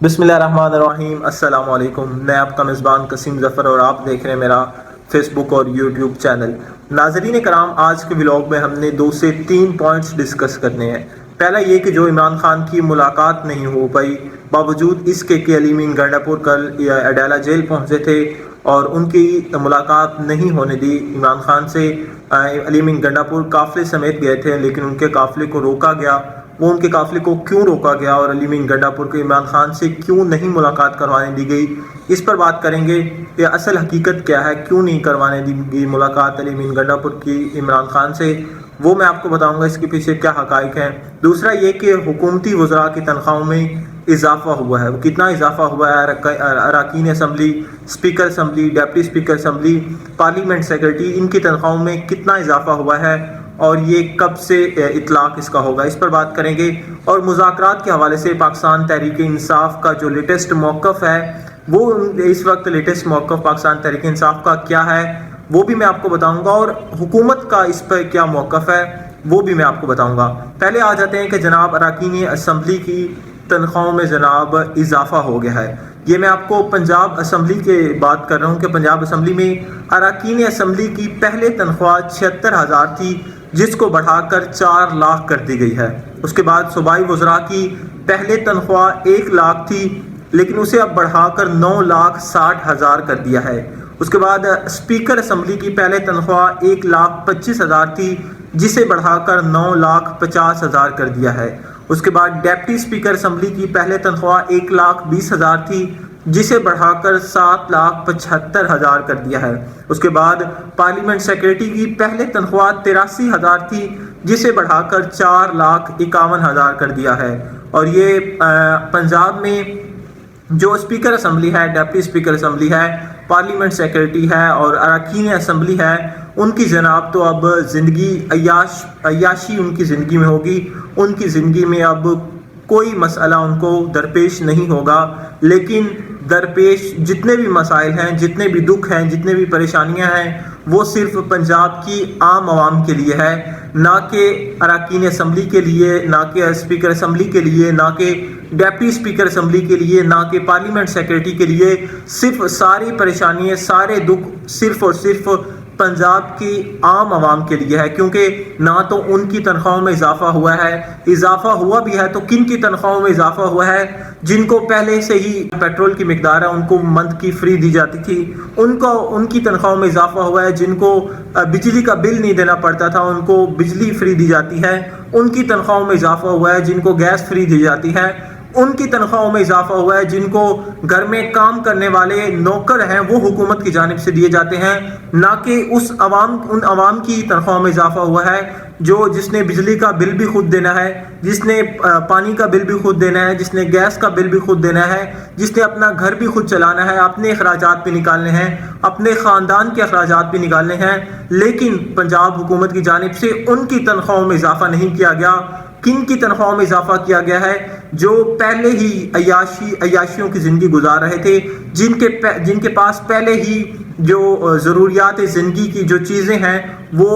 بسم اللہ الرحمن الرحیم۔ السلام علیکم، میں آپ کا میزبان قاسم ظفر اور آپ دیکھ رہے ہیں میرا فیس بک اور یوٹیوب چینل۔ ناظرین کرام، آج کے ولاگ میں ہم نے 2 سے 3 پوائنٹس ڈسکس کرنے ہیں۔ پہلا یہ کہ جو عمران خان کی ملاقات نہیں ہو پائی، باوجود اس کے کہ علی امین گنڈا پور کل اڈیالہ جیل پہنچے تھے اور ان کی ملاقات نہیں ہونے دی عمران خان سے۔ علی امین گنڈا پور قافلے سمیت گئے تھے لیکن ان کے قافلے کو روکا گیا۔ وہ ان کے قافلے کو کیوں روکا گیا اور علی امین گنڈا پور کو عمران خان سے کیوں نہیں ملاقات کروانے دی گئی، اس پر بات کریں گے کہ اصل حقیقت کیا ہے، کیوں نہیں کروانے دی گئی ملاقات علی امین گنڈا پور کی عمران خان سے، وہ میں آپ کو بتاؤں گا اس کے پیچھے کیا حقائق ہیں۔ دوسرا یہ کہ حکومتی وزراء کی تنخواہوں میں اضافہ ہوا ہے، کتنا اضافہ ہوا ہے، اراکین اسمبلی، اسپیکر اسمبلی، ڈپٹی اسپیکر اسمبلی، پارلیمنٹ سیکرٹری، ان کی تنخواہوں میں کتنا اضافہ ہوا ہے اور یہ کب سے اطلاق اس کا ہوگا، اس پر بات کریں گے۔ اور مذاکرات کے حوالے سے پاکستان تحریک انصاف کا جو لیٹسٹ موقف ہے، وہ اس وقت لیٹسٹ موقف پاکستان تحریک انصاف کا کیا ہے وہ بھی میں آپ کو بتاؤں گا، اور حکومت کا اس پر کیا موقف ہے وہ بھی میں آپ کو بتاؤں گا۔ پہلے آ جاتے ہیں کہ جناب اراکین اسمبلی کی تنخواہوں میں جناب اضافہ ہو گیا ہے۔ یہ میں آپ کو پنجاب اسمبلی کے بات کر رہا ہوں کہ پنجاب اسمبلی میں اراکین اسمبلی کی پہلے تنخواہ 76,000 تھی، جس کو بڑھا کر 4 لاکھ کر دی گئی ہے۔ اس کے بعد صوبائی وزراء کی پہلے تنخواہ 1 لاکھ تھی لیکن اسے اب بڑھا کر 9,60,000 کر دیا ہے۔ اس کے بعد اسپیکر اسمبلی کی پہلے تنخواہ 1,25,000 تھی، جسے بڑھا کر 9,50,000 کر دیا ہے۔ اس کے بعد ڈیپٹی اسپیکر اسمبلی کی پہلے تنخواہ 1,20,000 تھی، جسے بڑھا کر 7,75,000 کر دیا ہے۔ اس کے بعد پارلیمنٹ سیکرٹری کی پہلے تنخواہ 83,000 تھی، جسے بڑھا کر 4,51,000 کر دیا ہے۔ اور یہ پنجاب میں جو اسپیکر اسمبلی ہے، ڈیپٹی اسپیکر اسمبلی ہے، پارلیمنٹ سیکرٹری ہے اور اراکین اسمبلی ہے، ان کی جناب تو اب زندگی عیاشی ان کی زندگی میں ہوگی۔ ان کی زندگی میں اب کوئی مسئلہ ان کو درپیش نہیں ہوگا، لیکن درپیش جتنے بھی مسائل ہیں، جتنے بھی دکھ ہیں، جتنے بھی پریشانیاں ہیں، وہ صرف پنجاب کی عام عوام کے لیے ہے، نہ کہ اراکین اسمبلی کے لیے، نہ کہ اسپیکر اسمبلی کے لیے، نہ کہ ڈیپٹی اسپیکر اسمبلی کے لیے، نہ کہ پارلیمنٹ سیکرٹری کے لیے۔ صرف ساری پریشانیاں، سارے دکھ صرف اور صرف پنجاب کی عام عوام کے لیے ہے، کیونکہ نہ تو ان کی تنخواہوں میں اضافہ ہوا ہے، اضافہ ہوا بھی ہے تو کن کی تنخواہوں میں اضافہ ہوا ہے؟ جن کو پہلے سے ہی پیٹرول کی مقدار ہے ان کو منتھ کی فری دی جاتی تھی، ان کی تنخواہوں میں اضافہ ہوا ہے۔ جن کو بجلی کا بل نہیں دینا پڑتا تھا ان کو بجلی فری دی جاتی ہے، ان کی تنخواہوں میں اضافہ ہوا ہے۔ جن کو گیس فری دی جاتی ہے ان کی تنخواہوں میں اضافہ ہوا ہے۔ جن کو گھر میں کام کرنے والے نوکر ہیں وہ حکومت کی جانب سے دیے جاتے ہیں، نہ کہ ان عوام کی تنخواہوں میں اضافہ ہوا ہے جس نے بجلی کا بل بھی خود دینا ہے، جس نے پانی کا بل بھی خود دینا ہے، جس نے گیس کا بل بھی خود دینا ہے، جس نے اپنا گھر بھی خود چلانا ہے، اپنے اخراجات بھی نکالنے ہیں، اپنے خاندان کے اخراجات بھی نکالنے ہیں، لیکن پنجاب حکومت کی جانب سے ان کی تنخواہوں میں اضافہ نہیں کیا گیا۔ کن کی تنخواہوں میں اضافہ کیا گیا ہے؟ جو پہلے ہی عیاشیوں کی زندگی گزار رہے تھے، جن کے پاس پہلے ہی جو ضروریات زندگی کی جو چیزیں ہیں وہ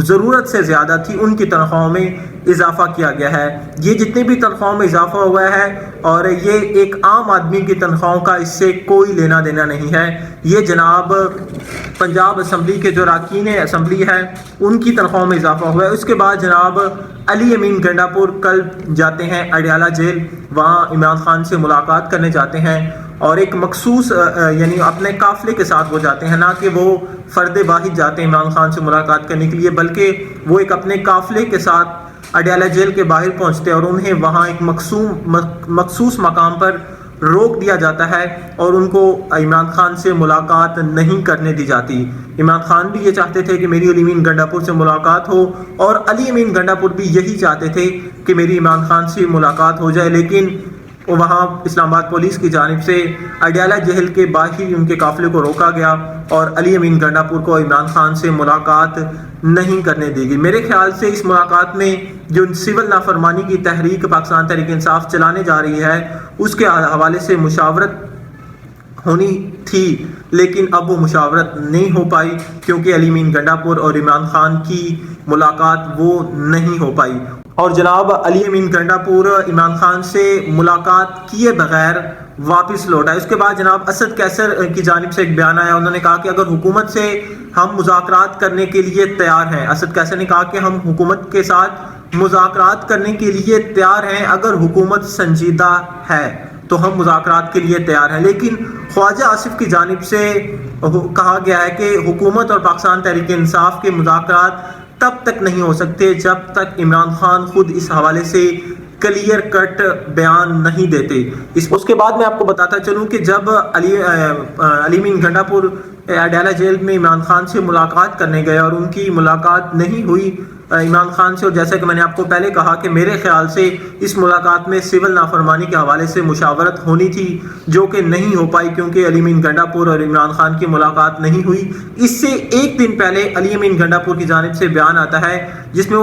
ضرورت سے زیادہ تھی، ان کی تنخواہوں میں اضافہ کیا گیا ہے۔ یہ جتنے بھی تنخواہوں میں اضافہ ہوا ہے، اور یہ ایک عام آدمی کی تنخواہوں کا اس سے کوئی لینا دینا نہیں ہے۔ یہ جناب پنجاب اسمبلی کے جو اراکین اسمبلی ہے ان کی تنخواہوں میں اضافہ ہوا ہے۔ اس کے بعد جناب علی امین گنڈا پور کل جاتے ہیں اڈیالہ جیل، وہاں عمران خان سے ملاقات کرنے جاتے ہیں، اور ایک مخصوص یعنی اپنے قافلے کے ساتھ وہ جاتے ہیں، نہ کہ وہ فرد واحد جاتے ہیں عمران خان سے ملاقات کرنے کے لیے، بلکہ وہ ایک اپنے قافلے کے ساتھ اڈیالہ جیل کے باہر پہنچتے ہیں اور انہیں وہاں ایک مخصوص مقام پر روک دیا جاتا ہے اور ان کو عمران خان سے ملاقات نہیں کرنے دی جاتی۔ عمران خان بھی یہ چاہتے تھے کہ میری علی امین گنڈا پور سے ملاقات ہو، اور علی امین گنڈا پور بھی یہی چاہتے تھے کہ میری عمران خان سے ملاقات ہو جائے، لیکن وہاں اسلام آباد پولیس کی جانب سے اڈیالہ جیل کے باہر ان کے قافلے کو روکا گیا اور علی امین گنڈا پور کو عمران خان سے ملاقات نہیں کرنے دی گئی۔ میرے خیال سے اس ملاقات میں جو سول نافرمانی کی تحریک پاکستان تحریک انصاف چلانے جا رہی ہے اس کے حوالے سے مشاورت ہونی تھی، لیکن اب وہ مشاورت نہیں ہو پائی کیونکہ علی امین گنڈا پور اور عمران خان کی ملاقات وہ نہیں ہو پائی۔ اور جناب علی امین گنڈا پور عمران خان سے ملاقات کیے بغیر واپس لوٹا ہے۔ اس کے بعد جناب اسد کیسر کی جانب سے ایک بیان آیا، انہوں نے کہا کہ اگر حکومت سے ہم مذاکرات کرنے کے لیے تیار ہیں، اسد کیسر نے کہا کہ ہم حکومت کے ساتھ مذاکرات کرنے کے لیے تیار ہیں، اگر حکومت سنجیدہ ہے تو ہم مذاکرات کے لیے تیار ہیں، لیکن خواجہ آصف کی جانب سے کہا گیا ہے کہ حکومت اور پاکستان تحریک انصاف کے مذاکرات تب تک نہیں ہو سکتے جب تک عمران خان خود اس حوالے سے کلیئر کٹ بیان نہیں دیتے۔ اس کے بعد میں آپ کو بتاتا چلوں کہ جب علی امین گنڈا پور اڈیالہ جیل میں عمران خان سے ملاقات کرنے گئے اور ان کی ملاقات نہیں ہوئی عمران خان سے، اور جیسا کہ میں نے آپ کو پہلے کہا کہ میرے خیال سے اس ملاقات میں سول نافرمانی کے حوالے سے مشاورت ہونی تھی، جو کہ نہیں ہو پائی کیونکہ علی امین گنڈا پور اور عمران خان کی ملاقات نہیں ہوئی۔ اس سے ایک دن پہلے علی امین گنڈا پور کی جانب سے بیان آتا ہے جس میں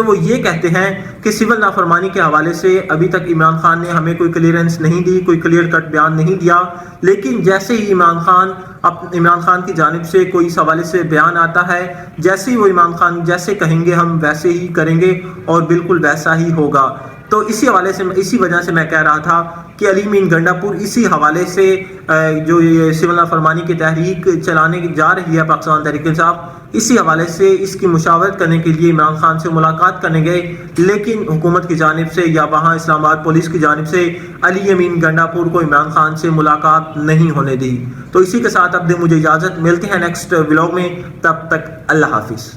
وہ یہ کہتے ہیں کہ سول نافرمانی کے حوالے سے ابھی تک عمران خان نے ہمیں کوئی کلیئرنس نہیں دی، کوئی کلیئر کٹ بیان نہیں دیا، لیکن جیسے ہی عمران خان کی جانب سے کوئی اس حوالے سے بیان آتا ہے، جیسے ہی وہ عمران خان جیسے کہیں گے ہم ویسے ہی کریں گے اور بالکل ویسا ہی ہوگا۔ تو اسی وجہ سے میں کہہ رہا تھا کہ علی امین گنڈا پور اسی حوالے سے جو یہ سول نافرمانی کی تحریک چلانے جا رہی ہے پاکستان تحریک انصاف، اسی حوالے سے اس کی مشاورت کرنے کے لیے عمران خان سے ملاقات کرنے گئے، لیکن حکومت کی جانب سے یا وہاں اسلام آباد پولیس کی جانب سے علی امین گنڈا پور کو عمران خان سے ملاقات نہیں ہونے دی۔ تو اسی کے ساتھ اب دیں مجھے اجازت، ملتے ہیں نیکسٹ ولاگ میں، تب تک اللہ حافظ۔